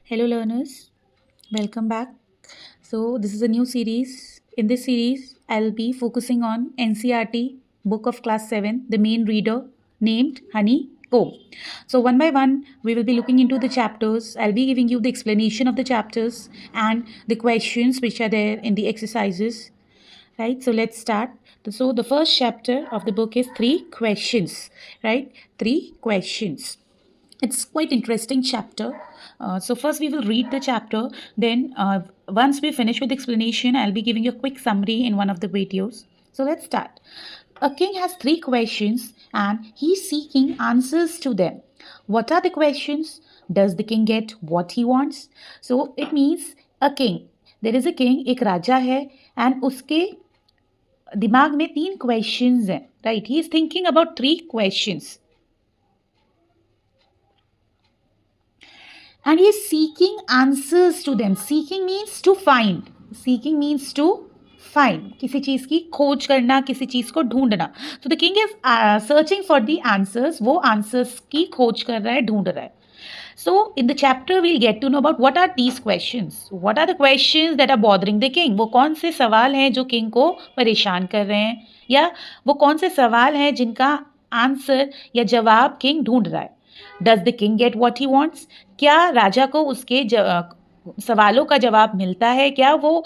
Hello, learners. Welcome back. So, this is a new series. In this series, I'll be focusing on NCRT, Book of Class 7, the main reader named Honey Comb. So, one by one, we will be looking into the chapters. I'll be giving you the explanation of the chapters and the questions which are there in the exercises. Right? So, let's start. So, the first chapter of the book is three questions. Right? Three questions. It's quite interesting chapter. So first we will read the chapter. Then once we finish with explanation, I'll be giving you a quick summary in one of the videos. So let's start. A king has three questions and he's seeking answers to them. What are the questions? Does the king get what he wants? So it means a king. There is a king, एक राजा है and उसके दिमाग में तीन questions हैं. Right? He is thinking about three questions. And he is seeking answers to them. Seeking means to find. Seeking means to find. किसी चीज़ की खोज करना, किसी चीज़ को ढूंढना. So the king is searching for the answers. वो answers की खोज कर रहा है, ढूंढ रहा है. So in the chapter we'll get to know about what are these questions. What are the questions that are bothering the king? वो कौन से सवाल हैं जो king को परेशान कर रहे हैं, या वो कौन से सवाल हैं जिनका आंसर या जवाब king ढूंढ रहा है. Does the king get what he wants? क्या राजा को उसके सवालों का जवाब मिलता है? क्या वो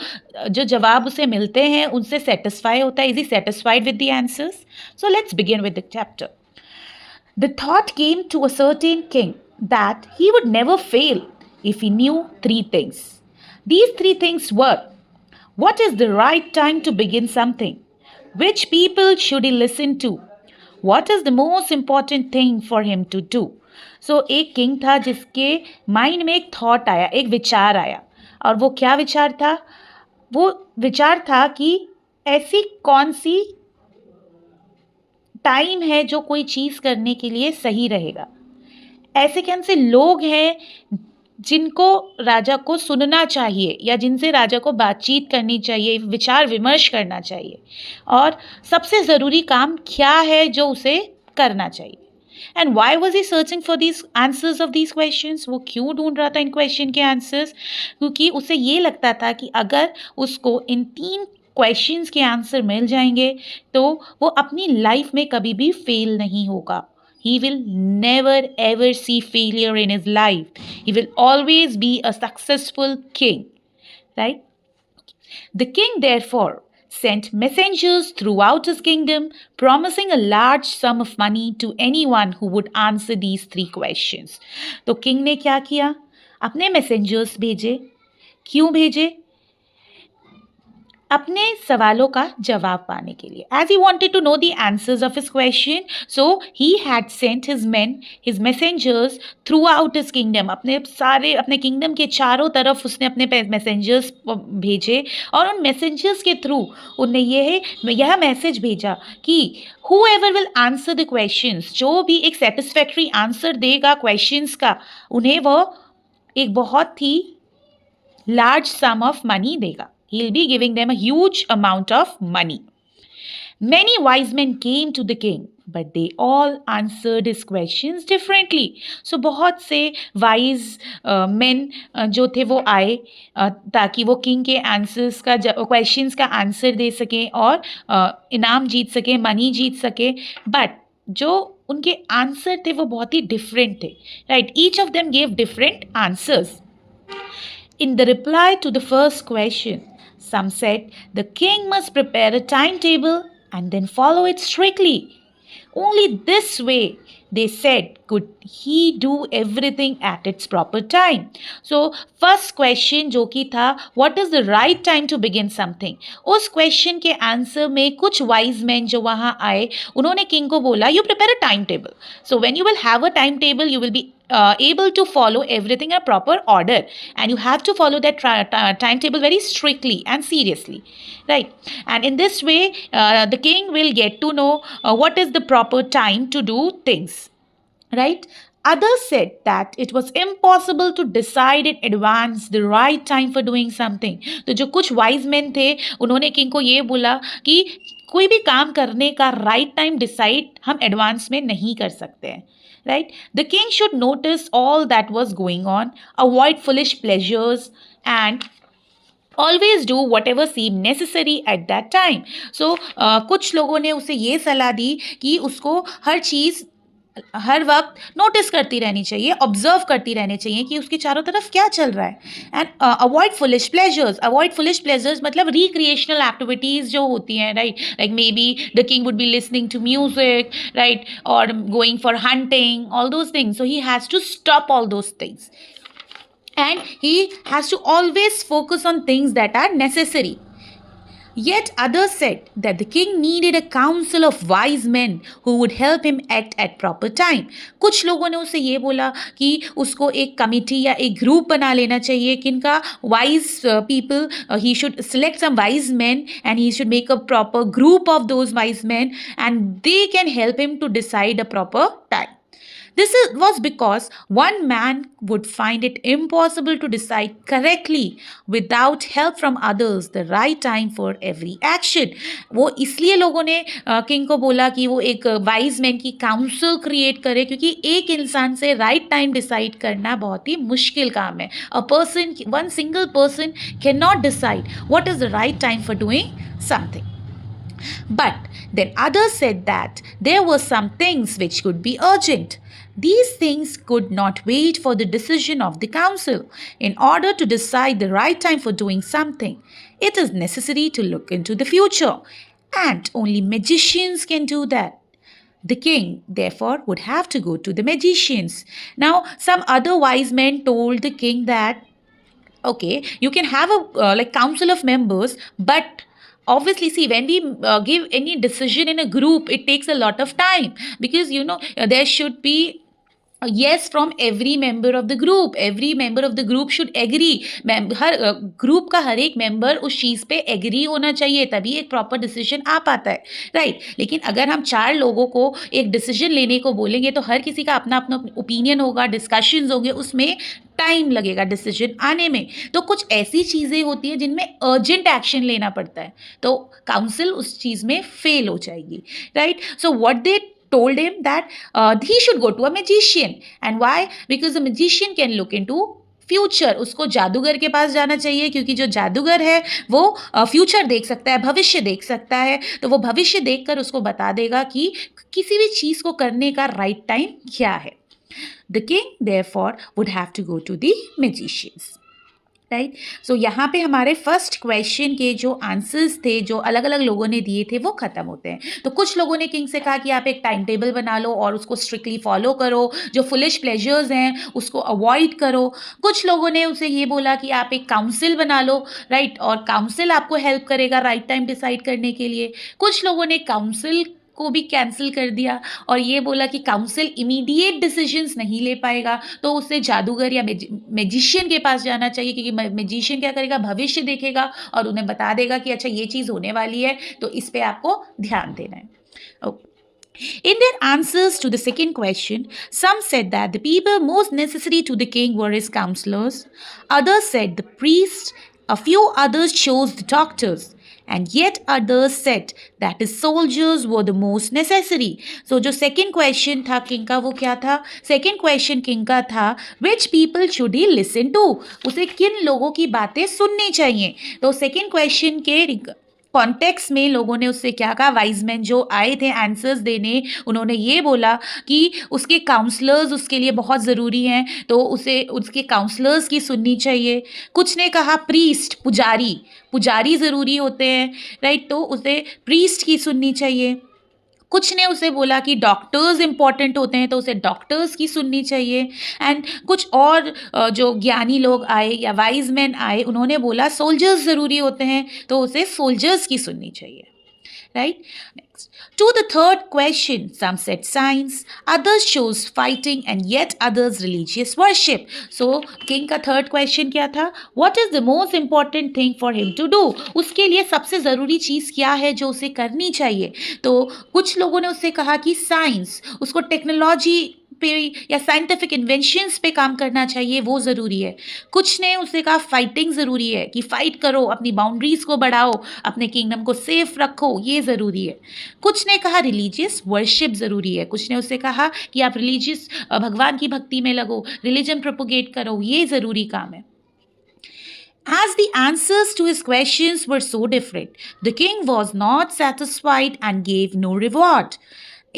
जो जवाब उसे मिलते हैं उनसे सेटिस्फाई होता है? Is he satisfied with the answers? So let's begin with the chapter. The thought came to a certain king that he would never fail if he knew three things. These three things were: what is the right time to begin something? Which people should he listen to? What is the most important thing for him to do? So एक king था जिसके mind में एक thought आया, एक विचार आया. और वो क्या विचार था? वो विचार था कि ऐसी कौन सी टाइम है जो कोई चीज़ करने के लिए सही रहेगा. ऐसे कौन से लोग हैं जिनको राजा को सुनना चाहिए या जिनसे राजा को बातचीत करनी चाहिए, विचार विमर्श करना चाहिए, और सबसे ज़रूरी काम क्या है जो उसे करना चाहिए. And why was he searching for these answers of these questions? वो क्यों ढूंढ रहा था इन क्वेश्चन के आंसर्स? क्योंकि उसे ये लगता था कि अगर उसको इन तीन क्वेश्चंस के आंसर मिल जाएंगे तो वो अपनी लाइफ में कभी भी फेल नहीं होगा. He will never ever see failure in his life. He will always be a successful king. Right? The king therefore sent messengers throughout his kingdom, promising a large sum of money to anyone who would answer these three questions. तो king ने क्या किया? अपने messengers भेजे. क्यों भेजे? अपने सवालों का जवाब पाने के लिए. As he wanted to know the answers of his question, so he had sent his men, his messengers throughout his kingdom. अपने किंगडम के चारों तरफ उसने अपने मैसेंजर्स भेजे, और उन मैसेंजर्स के थ्रू उन्हें यह मैसेज भेजा कि whoever will answer the questions, जो भी एक सेटिस्फैक्ट्री आंसर देगा क्वेश्चंस का, उन्हें वो एक बहुत ही लार्ज सम ऑफ मनी देगा. He'll be giving them a huge amount of money. Many wise men came to the king, but they all answered his questions differently. So बहुत से wise men जो थे वो आए ताकि वो king के answers का questions का answer दे सकें और इनाम जीत सकें, money जीत सकें. But जो उनके answer थे वो बहुत ही different थे. Right? Each of them gave different answers. In the reply to the first question, some said the king must prepare a timetable and then follow it strictly. Only this way, they said, could he do everything at its proper time. So, first question जो कि था, what is the right time to begin something? उस question के answer में कुछ wise men जो वहाँ आए, उन्होंने king को बोला, you prepare a timetable. So, when you will have a timetable, you will be able to follow everything in a proper order, and you have to follow that timetable very strictly and seriously, right? And in this way the king will get to know what is the proper time to do things, right? Others said that it was impossible to decide in advance the right time for doing something. तो जो कुछ wise men थे उन्होंने king को ये बोला कि कोई भी काम करने का right time decide हम advance में नहीं कर सकते हैं. right? The king should notice all that was going on, avoid foolish pleasures, and always do whatever seem necessary at that time. So कुछ लोगों ने उसे ये सलाह दी कि उसको हर चीज़ हर वक्त नोटिस करती रहनी चाहिए, ऑब्जर्व करती रहनी चाहिए कि उसके चारों तरफ क्या चल रहा है। And avoid foolish pleasures, avoid foolish pleasures मतलब रिक्रिएशनल एक्टिविटीज़ जो होती हैं, right? Like maybe the king would be listening to music, right, और going for hunting, all those things. So he has to stop all those things, and he has to always focus on things that are necessary. Yet others said that the king needed a council of wise men who would help him act at proper time. कुछ लोगों ने उसे ये बोला कि उसको एक committee या एक ग्रुप बना लेना चाहिए, किनका? wise people. He should select some wise men and he should make a proper group of those wise men, and they can help him to decide a proper time. Was because one man would find it impossible to decide correctly without help from others the right time for every action. वो इसलिए लोगों ने king को बोला कि वो एक wise man की काउंसिल क्रिएट करे, क्योंकि एक इंसान से राइट टाइम डिसाइड करना बहुत ही मुश्किल काम है. One single person can not decide what is the right time for doing something. But then others said that there were some things which could be urgent. These things could not wait for the decision of the council. In order to decide the right time for doing something, it is necessary to look into the future, and only magicians can do that. The king, therefore, would have to go to the magicians. Now, some other wise men told the king that, okay, you can have a like council of members, but obviously, see, when we give any decision in a group, it takes a lot of time, because there should be a yes from every member of the group. Every member of the group should agree. Her group का हर एक member उस चीज़ पे agree होना चाहिए, तभी एक proper decision आ पाता है, राइट? लेकिन अगर हम 4 लोगों को एक डिसीजन लेने को बोलेंगे तो हर किसी का अपना अपना ओपिनियन होगा, डिस्कशंस होंगे, उसमें टाइम लगेगा डिसीजन आने में. तो कुछ ऐसी चीज़ें होती हैं जिनमें अर्जेंट एक्शन लेना पड़ता है, तो काउंसिल उस चीज़ में फेल हो जाएगी, right? So what they told him that he should go to a magician. And why? Because the magician can look into future. उसको जादूगर के पास जाना चाहिए, क्योंकि जो जादूगर है वो फ्यूचर देख सकता है, भविष्य देख सकता है. तो वो भविष्य देखकर उसको बता देगा कि किसी भी चीज़ को करने का राइट टाइम क्या है. The king therefore would have to go to the magicians. Right? So यहाँ पे हमारे फर्स्ट क्वेश्चन के जो आंसर्स थे, जो अलग अलग लोगों ने दिए थे, वो ख़त्म होते हैं. तो कुछ लोगों ने किंग से कहा कि आप एक टाइम टेबल बना लो और उसको स्ट्रिक्टली फॉलो करो, जो फुलिश प्लेजर्स हैं उसको अवॉइड करो. कुछ लोगों ने उसे ये बोला कि आप एक काउंसिल बना लो, राइट, और काउंसिल आपको हेल्प करेगा राइट टाइम डिसाइड करने के लिए. कुछ लोगों ने काउंसिल को भी कैंसिल कर दिया और ये बोला कि काउंसिल इमीडिएट डिसीजंस नहीं ले पाएगा, तो उसे जादूगर या मैजिशियन के पास जाना चाहिए, क्योंकि मैजिशियन क्या करेगा? भविष्य देखेगा और उन्हें बता देगा कि अच्छा ये चीज़ होने वाली है, तो इस पे आपको ध्यान देना है. Okay. In their answers to the second question, some said that the people most necessary to the king were his counselors. Others said the priests. A few others chose the doctors. And yet others said that his soldiers were the most necessary. So जो second question था king का, वो क्या था? Second question king का था, which people should he listen to? उसे किन लोगों की बातें सुननी चाहिए? तो second question के कॉन्टेक्स्ट में लोगों ने उससे क्या कहा? वाइज मैन जो आए थे आंसर्स देने, उन्होंने ये बोला कि उसके काउंसलर्स उसके लिए बहुत ज़रूरी हैं, तो उसे उसके काउंसलर्स की सुननी चाहिए. कुछ ने कहा प्रीस्ट, पुजारी ज़रूरी होते हैं, राइट, तो उसे प्रीस्ट की सुननी चाहिए. कुछ ने उसे बोला कि डॉक्टर्स इंपॉर्टेंट होते हैं, तो उसे डॉक्टर्स की सुननी चाहिए. एंड कुछ और जो ज्ञानी लोग आए या वाइज मैन आए, उन्होंने बोला सोल्जर्स ज़रूरी होते हैं, तो उसे सोल्जर्स की सुननी चाहिए, right. Next, to the third question, some said science, others chose fighting, and yet others religious worship. So king का third question क्या था? What is the most important thing for him to do? उसके लिए सबसे ज़रूरी चीज़ क्या है जो उसे करनी चाहिए? तो कुछ लोगों ने उससे कहा कि साइंस, उसको टेक्नोलॉजी पे या साइंटिफिक इन्वेंशंस पे काम करना चाहिए, वो ज़रूरी है। कुछ ने उससे कहा फाइटिंग ज़रूरी है, कि फाइट करो, अपनी बाउंड्रीज़ को बढ़ाओ, अपने किंगडम को सेफ रखो, ये ज़रूरी है। कुछ ने कहा रिलीजियस वर्शिप ज़रूरी है, कुछ ने उससे कहा कि आप रिलीजियस भगवान की भक्ति में लगो, रिलीजन प्रोपोगेट करो, ये ज़रूरी काम है। As the answers to his questions were so different, the king was not satisfied and gave no reward.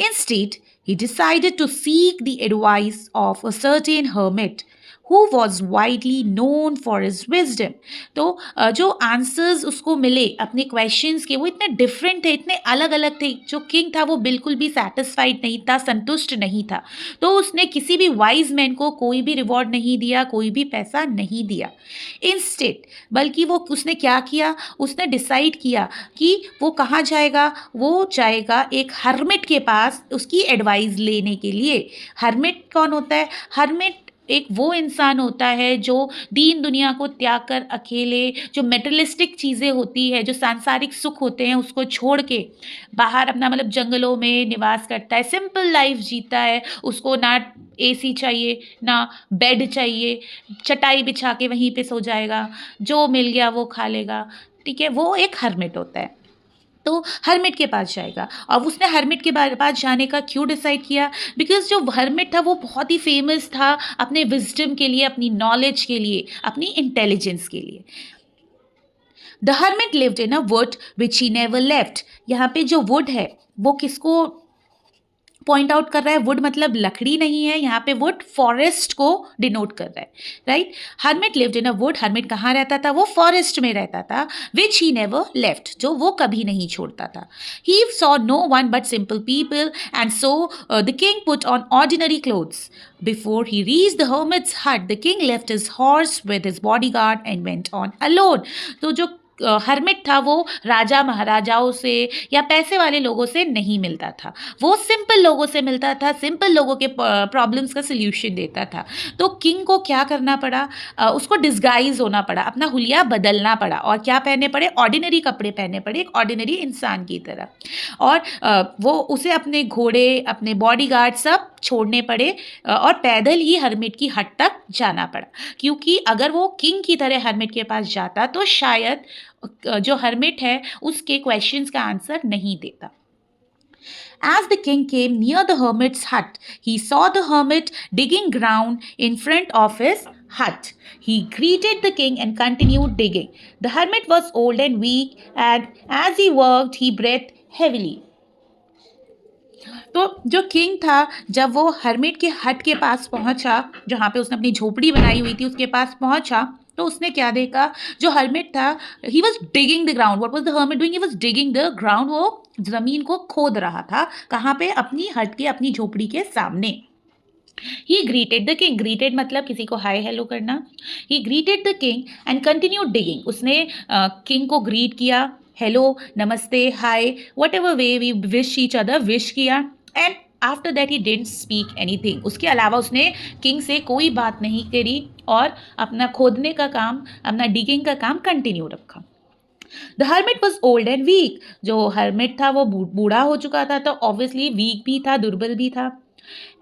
Instead, he decided to seek the advice of a certain hermit who was widely known for his wisdom. तो जो answers उसको मिले अपने questions के, वो इतने different थे, इतने अलग अलग थे। जो किंग था वो बिल्कुल भी सेटिस्फाइड नहीं था, संतुष्ट नहीं था। तो उसने किसी भी वाइज मैन को कोई भी रिवॉर्ड नहीं दिया, कोई भी पैसा नहीं दिया। इंस्टेड, बल्कि वो उसने क्या किया, उसने डिसाइड किया कि वो कहाँ जाएगा। वो जाएगा एक हर्मिट के पास उसकी एडवाइस लेने के लिए। हर्मिट कौन होता है? हर्मिट एक वो इंसान होता है जो दीन दुनिया को त्याग कर अकेले, जो मेटेरियलिस्टिक चीज़ें होती है, जो सांसारिक सुख होते हैं, उसको छोड़ के बाहर अपना मतलब जंगलों में निवास करता है, सिंपल लाइफ जीता है। उसको ना एसी चाहिए, ना बेड चाहिए, चटाई बिछा के वहीं पे सो जाएगा, जो मिल गया वो खा लेगा। ठीक है, वो एक हर्मिट होता है। तो हर्मिट के पास जाएगा। अब उसने हर्मिट के पास जाने का क्यों डिसाइड किया? बिकॉज जो हर्मिट था वो बहुत ही फेमस था अपने विजडम के लिए, अपनी नॉलेज के लिए, अपनी इंटेलिजेंस के लिए। The hermit lived in a would which he never left. यहाँ पे जो वुड है वो किसको पॉइंट आउट कर रहा है? वुड मतलब लकड़ी नहीं है, यहाँ पे वुड फॉरेस्ट को डिनोट कर रहा है, right. Hermit lived in a would, hermit कहाँ रहता था? वो फॉरेस्ट में रहता था। विच ही नेवर लेफ्ट, जो वो कभी नहीं छोड़ता था। He saw no one but simple people and so the king put on ordinary clothes. Before he reached the hermit's hut, the king left his horse with his bodyguard and went on alone. तो जो hermit था वो राजा महाराजाओं से या पैसे वाले लोगों से नहीं मिलता था, वो सिंपल लोगों से मिलता था, सिंपल लोगों के प्रॉब्लम्स का सल्यूशन देता था। तो किंग को क्या करना पड़ा? उसको डिस्गाइज होना पड़ा, अपना हुलिया बदलना पड़ा, और क्या पहनने पड़े? ऑर्डिनरी कपड़े पहनने पड़े, एक ऑर्डिनरी इंसान की तरह। और वो उसे अपने घोड़े, अपने बॉडीगार्ड सब छोड़ने पड़े, और पैदल ही हर्मिट की हट तक जाना पड़ा। क्योंकि अगर वो किंग की तरह हर्मिट के पास जाता तो शायद जो हर्मिट है उसके क्वेश्चंस का आंसर नहीं देता। As the king came near the hermit's hut, he saw the hermit digging ground in front of his hut. He greeted the king and continued digging. The hermit was old and weak, and as he worked, he breathed heavily. तो जो king था, जब वो hermit के हट के पास पहुंचा, जहाँ पे उसने अपनी झोपड़ी बनाई हुई थी, उसके पास पहुंचा, तो उसने क्या देखा? जो हर्मिट था, he was digging the ground. What was the hermit doing? He was digging the ground. वो जमीन को खोद रहा था। कहाँ पे? अपनी हट के, अपनी झोपड़ी के सामने। He greeted the king, greeted मतलब किसी को हाय हेलो करना। He greeted the king and continued digging. उसने किंग को ग्रीट किया, हेलो, नमस्ते, hi, whatever way we wish each other, wish किया। And after that he didn't speak anything. उसके अलावा उसने किंग से कोई बात नहीं करी और अपना खोदने का काम, अपना डिगिंग का काम कंटिन्यू रखा। The hermit was old and weak. जो हर्मिट था वो बूढ़ा हो चुका था, तो ऑब्वियसली वीक भी था, दुर्बल भी था।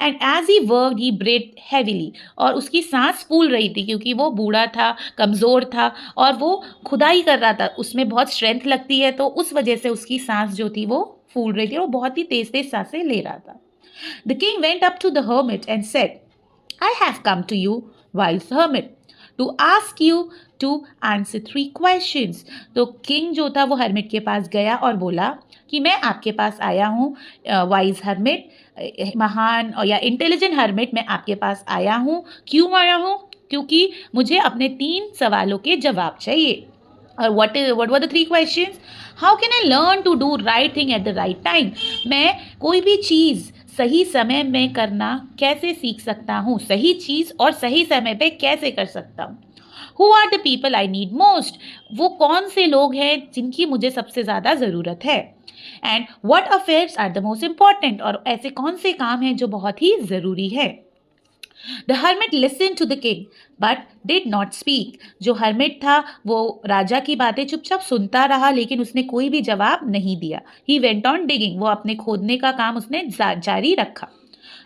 And as he work he breath heavily. और उसकी सांस फूल रही थी, क्योंकि वो बूढ़ा था, कमज़ोर था, और वो खुदाई कर रहा था। उसमें बहुत स्ट्रेंथ लगती है, तो उस वजह से उसकी सांस जो थी वो फूल रही थी, और वो बहुत ही तेज तेज सांसें ले रहा था। The king went up to the hermit and said, I have come to you, wise hermit, to ask you to answer 3 questions. तो किंग जो था वो हर्मिट के पास गया और बोला कि मैं आपके पास आया हूँ, वाइज हर्मिट, महान और या इंटेलिजेंट हर्मिट, मैं आपके पास आया हूँ। क्यों आया हूँ? क्योंकि मुझे अपने 3 सवालों के जवाब चाहिए। और what were the 3 questions? How can I learn to do right thing at the right time? मैं कोई भी चीज़ सही समय में करना कैसे सीख सकता हूँ? सही चीज़ और सही समय पे कैसे कर सकता हूँ? Who are the people I need most? वो कौन से लोग हैं जिनकी मुझे सबसे ज़्यादा ज़रूरत है? And what affairs are the most important? और ऐसे कौन से काम हैं जो बहुत ही ज़रूरी है? The hermit listened to the king but did not speak. जो hermit था वो राजा की बातें चुपचाप सुनता रहा, लेकिन उसने कोई भी जवाब नहीं दिया। He went on digging. वो अपने खोदने का काम उसने जारी रखा।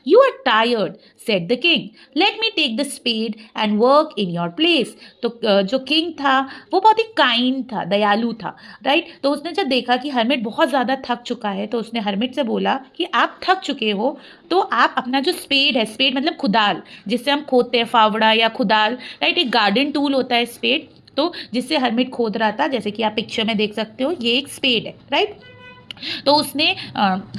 You are tired, said the king. Let me take the spade and work in your place. तो जो किंग था वो बहुत ही काइंड था, दयालु था, राइट? तो उसने जब देखा कि हर्मिट बहुत ज़्यादा थक चुका है तो उसने हर्मिट से बोला कि आप थक चुके हो तो आप अपना जो स्पेड है, स्पेड मतलब खुदाल जिससे हम खोदते हैं, फावड़ा या खुदाल, राइट? एक गार्डन टूल होता है स्पेड, तो जिससे हर्मिट खोद रहा था, जैसे कि आप पिक्चर में देख सकते हो, ये एक स्पेड है, राइट? तो उसने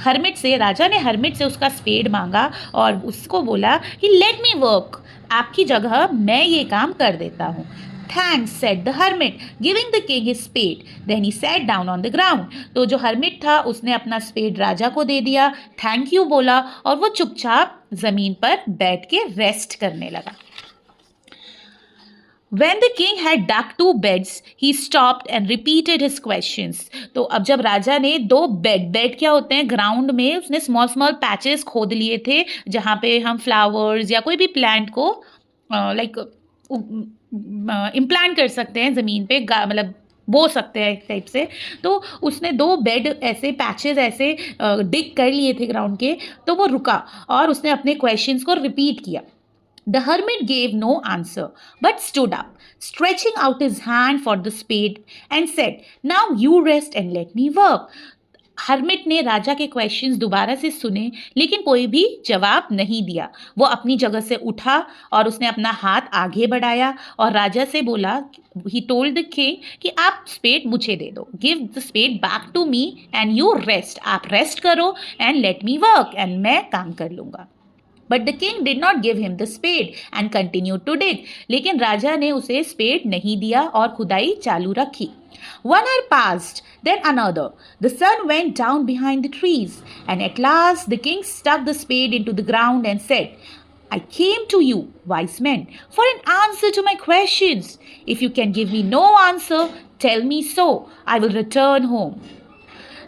हर्मिट से, राजा ने हर्मिट से उसका स्पेड मांगा और उसको बोला कि लेट मी वर्क, आपकी जगह मैं ये काम कर देता हूँ. Thanks said the hermit, giving the king his spade. Then he sat down on the ground. तो जो हर्मिट था उसने अपना स्पेड राजा को दे दिया, थैंक यू बोला और वो चुपचाप जमीन पर बैठ के रेस्ट करने लगा. When the king had dug 2 beds, he stopped and repeated his questions. तो अब जब राजा ने 2 बेड क्या होते हैं, ग्राउंड में उसने स्मॉल स्मॉल पैचेस खोद लिए थे जहाँ पे हम फ्लावर्स या कोई भी प्लांट को लाइक इम्प्लांट कर सकते हैं ज़मीन पे, मतलब बो सकते हैं एक टाइप से. तो उसने 2 बेड ऐसे पैचेस ऐसे डिग कर लिए थे ग्राउंड के. तो वो रुका और उसने अपने क्वेश्चंस को रिपीट किया. The hermit gave no answer, but stood up, stretching out his hand for the spade, and said, now you rest and let me work. Hermit ने राजा के क्वेश्चंस दोबारा से सुने लेकिन कोई भी जवाब नहीं दिया. वो अपनी जगह से उठा और उसने अपना हाथ आगे बढ़ाया और राजा से बोला, ही टोल्ड द किंग कि आप स्पेड मुझे दे दो, give the spade back to me and you rest, आप रेस्ट करो and let me work, and मैं काम कर लूँगा. But the king did not give him the spade and continued to dig. लेकिन राजा ने उसे स्पेड नहीं दिया और खुदाई चालू रखी. 1 hour passed, then another. The sun went down behind the trees, and at last the king stuck the spade into the ground and said, I came to you, wise men, for an answer to my questions. If you can give me no answer, tell me so. I will return home.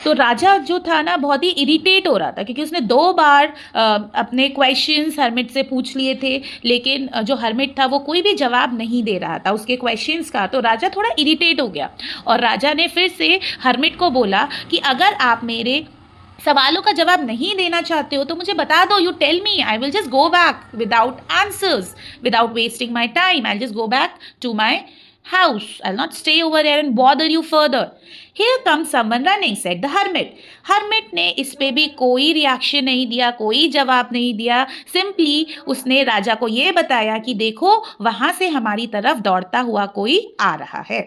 तो राजा जो था ना बहुत ही irritate हो रहा था क्योंकि उसने 2 बार अपने क्वेश्चंस हर्मिट से पूछ लिए थे लेकिन जो हर्मिट था वो कोई भी जवाब नहीं दे रहा था उसके क्वेश्चंस का. तो राजा थोड़ा इरिटेट हो गया और राजा ने फिर से हर्मिट को बोला कि अगर आप मेरे सवालों का जवाब नहीं देना चाहते हो तो मुझे बता दो, you tell me, I will just go back without answers, without wasting my time, I will just go back to my house. I'll not stay over here and bother you further. Here comes someone running, said the hermit. Hermit ने इस पे भी कोई reaction नहीं दिया, कोई जवाब नहीं दिया. सिंपली उसने राजा को ये बताया कि देखो वहाँ से हमारी तरफ दौड़ता हुआ कोई आ रहा है.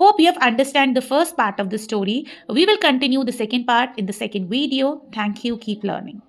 Hope you have understand the first part of the story. We will continue the second part in the second video. Thank you. Keep learning.